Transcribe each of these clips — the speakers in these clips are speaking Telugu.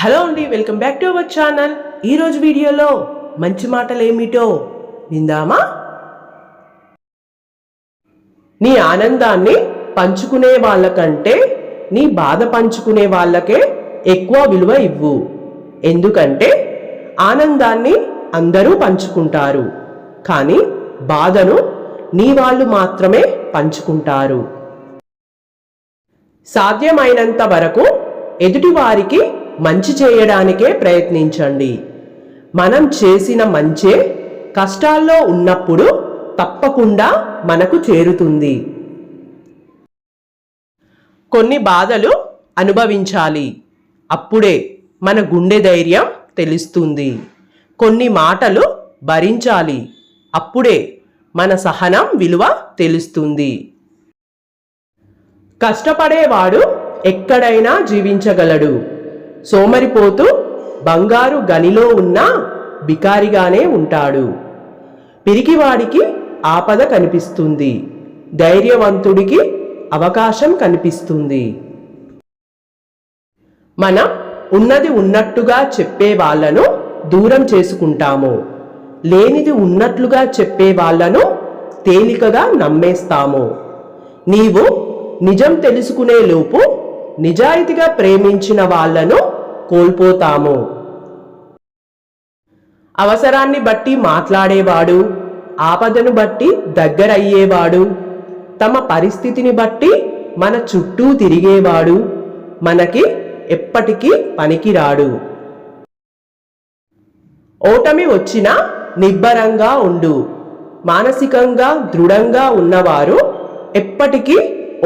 హలో అండి, welcome back to our channel. ఈరోజు వీడియోలో మంచి మాటలు ఏమిటో విందామా? నీ ఆనందాన్ని పంచుకునే వాళ్ళకంటే నీ బాధ పంచుకునే వాళ్ళకే ఎక్కువ విలువ ఇవ్వు. ఎందుకంటే ఆనందాన్ని అందరూ పంచుకుంటారు, కానీ బాధను నీ వాళ్ళు మాత్రమే పంచుకుంటారు. సాధ్యమైనంత వరకు ఎదుటివారికి మంచి చేయడానికే ప్రయత్నించండి. మనం చేసిన మంచే కష్టాల్లో ఉన్నప్పుడు తప్పకుండా మనకు చేరుతుంది. కొన్ని బాధలు అనుభవించాలి, అప్పుడే మన గుండె ధైర్యం తెలుస్తుంది. కొన్ని మాటలు భరించాలి, అప్పుడే మన సహనం విలువ తెలుస్తుంది. కష్టపడేవాడు ఎక్కడైనా జీవించగలడు. సోమరిపోతూ బంగారు గనిలో ఉన్న బికారిగానే ఉంటాడు. పిరికివాడికి ఆపద కనిపిస్తుంది, ధైర్యవంతుడికి అవకాశం కనిపిస్తుంది. మనం ఉన్నది ఉన్నట్టుగా చెప్పే వాళ్ళను దూరం చేసుకుంటాము, లేనిది ఉన్నట్లుగా చెప్పే వాళ్ళను తేలికగా నమ్మేస్తాము. నీవు నిజం తెలుసుకునే లోపు నిజాయితీగా ప్రేమించిన వాళ్ళను కోల్పోతాము. అవసరాన్ని బట్టి మాట్లాడేవాడు, ఆపదను బట్టి దగ్గరయ్యేవాడు, తమ పరిస్థితిని బట్టి మన చుట్టూ తిరిగేవాడు మనకి ఎప్పటికీ పనికిరాడు. ఓటమి వచ్చినా నిబ్బరంగా ఉండు. మానసికంగా దృఢంగా ఉన్నవారు ఎప్పటికీ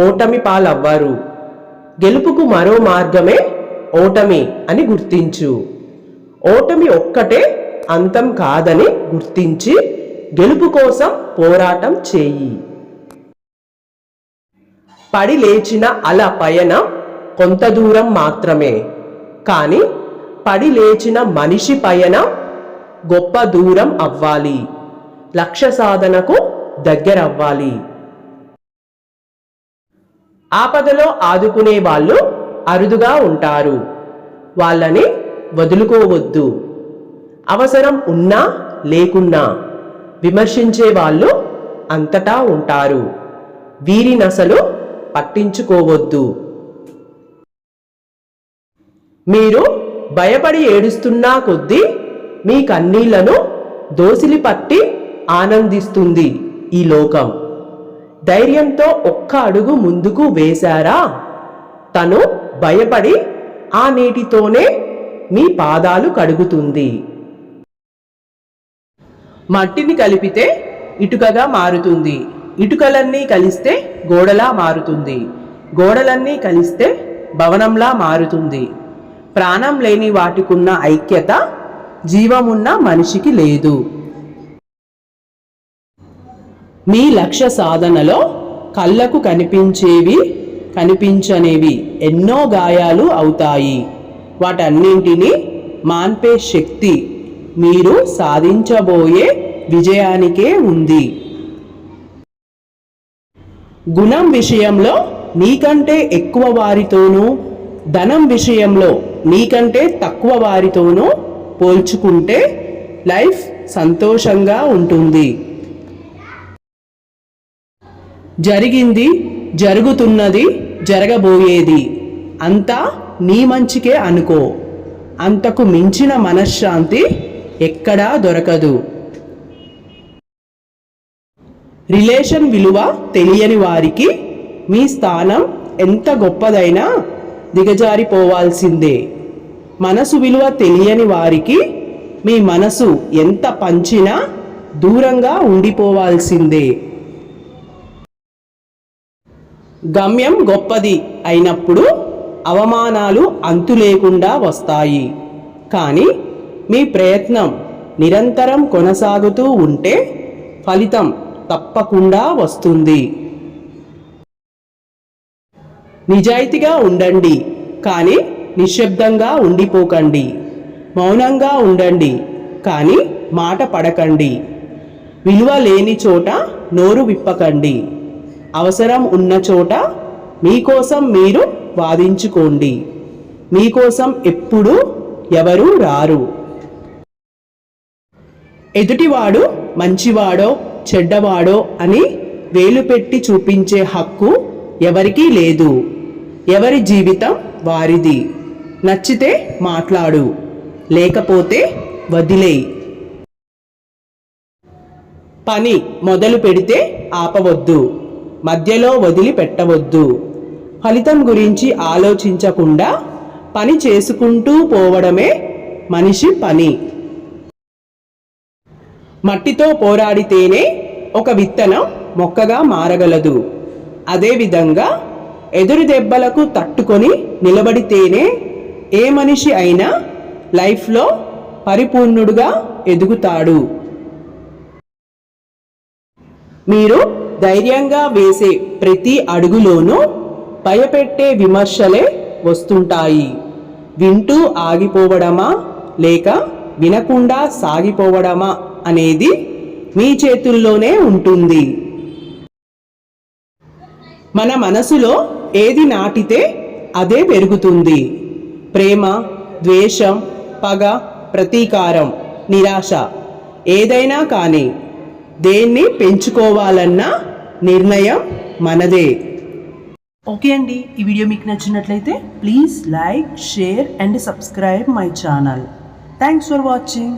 ఓటమి పాలవ్వరు. గెలుపుకు మరో మార్గమే ఓటమి అని గుర్తించు. ఓటమి ఒక్కటే అంతం కాదని గుర్తించి గెలుపు కోసం పోరాటం చేయి. పడి లేచిన అల పయనం కొంత దూరం మాత్రమే, కానీ పడి లేచిన మనిషి పయనం గొప్ప దూరం అవ్వాలి. లక్ష్య సాధనకు దగ్గరవ్వాలి. ఆపదలో ఆదుకునే వాళ్ళు అరుదుగా ఉంటారు, వాళ్ళని వదులుకోవద్దు. అవసరం ఉన్నా లేకున్నా విమర్శించే వాళ్ళు అంతటా ఉంటారు, వీరినసలు పట్టించుకోవద్దు. మీరు భయపడి ఏడుస్తున్నా కొద్దీ మీ కన్నీళ్లను దోసిలి పట్టి ఆనందిస్తుంది ఈ లోకం. ధైర్యంతో ఒక్క అడుగు ముందుకు వేశారా, తను భయపడి ఆ నీటితోనే మీ పాదాలు కడుగుతుంది. మట్టిని కలిపితే ఇటుకగా మారుతుంది, ఇటుకలన్నీ కలిస్తే గోడలా మారుతుంది, గోడలన్నీ కలిస్తే భవనంలా మారుతుంది. ప్రాణం లేని వాటికున్న ఐక్యత జీవమున్న మనిషికి లేదు. మీ లక్ష్య సాధనలో కళ్ళకు కనిపించేవి కనిపించనేవి ఎన్నో గాయాలు అవుతాయి. వాటన్నింటినీ మాన్పే శక్తి మీరు సాధించబోయే విజయానికే ఉంది. గుణం విషయంలో నీకంటే ఎక్కువ వారితోనూ, ధనం విషయంలో నీకంటే తక్కువ వారితోనూ పోల్చుకుంటే లైఫ్ సంతోషంగా ఉంటుంది. జరిగింది, జరుగుతున్నది, జరగబోయేది అంతా నీ మంచికే అనుకో. అంతకు మించిన మనశ్శాంతి ఎక్కడా దొరకదు. రిలేషన్ విలువ తెలియని వారికి మీ స్థానం ఎంత గొప్పదైనా దిగజారిపోవాల్సిందే. మనసు విలువ తెలియని వారికి మీ మనసు ఎంత పంచినా దూరంగా ఉండిపోవాల్సిందే. గమ్యం గొప్పది అయినప్పుడు అవమానాలు అంతు లేకుండా వస్తాయి, కానీ మీ ప్రయత్నం నిరంతరం కొనసాగుతూ ఉంటే ఫలితం తప్పకుండా వస్తుంది. నిజాయితీగా ఉండండి, కానీ నిశ్శబ్దంగా ఉండిపోకండి. మౌనంగా ఉండండి, కానీ మాట పడకండి. విలువ లేని చోట నోరు విప్పకండి. అవసరం ఉన్న చోట మీకోసం మీరు వాదించుకోండి. మీకోసం ఎప్పుడూ ఎవరూ రారు. ఎదుటివాడు మంచివాడో చెడ్డవాడో అని వేలు పెట్టి చూపించే హక్కు ఎవరికీ లేదు. ఎవరి జీవితం వారిది. నచ్చితే మాట్లాడు, లేకపోతే వదిలేయ్. పని మొదలు పెడితే ఆపవద్దు, మధ్యలో వదిలి పెట్టవద్దు. ఫలితం గురించి ఆలోచించకుండా పని చేసుకుంటూ పోవడమే మనిషి పని. మట్టితో పోరాడితేనే ఒక విత్తనం మొక్కగా మారగలదు. అదేవిధంగా ఎదురు దెబ్బలకు తట్టుకొని నిలబడితేనే ఏ మనిషి అయినా లైఫ్లో పరిపూర్ణుడుగా ఎదుగుతాడు. మీరు ధైర్యంగా వేసే ప్రతి అడుగులోనూ భయపెట్టే విమర్శలే వస్తుంటాయి. వింటూ ఆగిపోవడమా లేక వినకుండా సాగిపోవడమా అనేది మీ చేతుల్లోనే ఉంటుంది. మన మనసులో ఏది నాటితే అదే పెరుగుతుంది. ప్రేమ, ద్వేషం, పగ, ప్రతీకారం, నిరాశ ఏదైనా కానీ దేన్ని పెంచుకోవాలన్న నిర్ణయం మనదే. ఓకే అండి, ఈ వీడియో మీకు నచ్చినట్లయితే please like, share and subscribe my channel. Thanks for watching.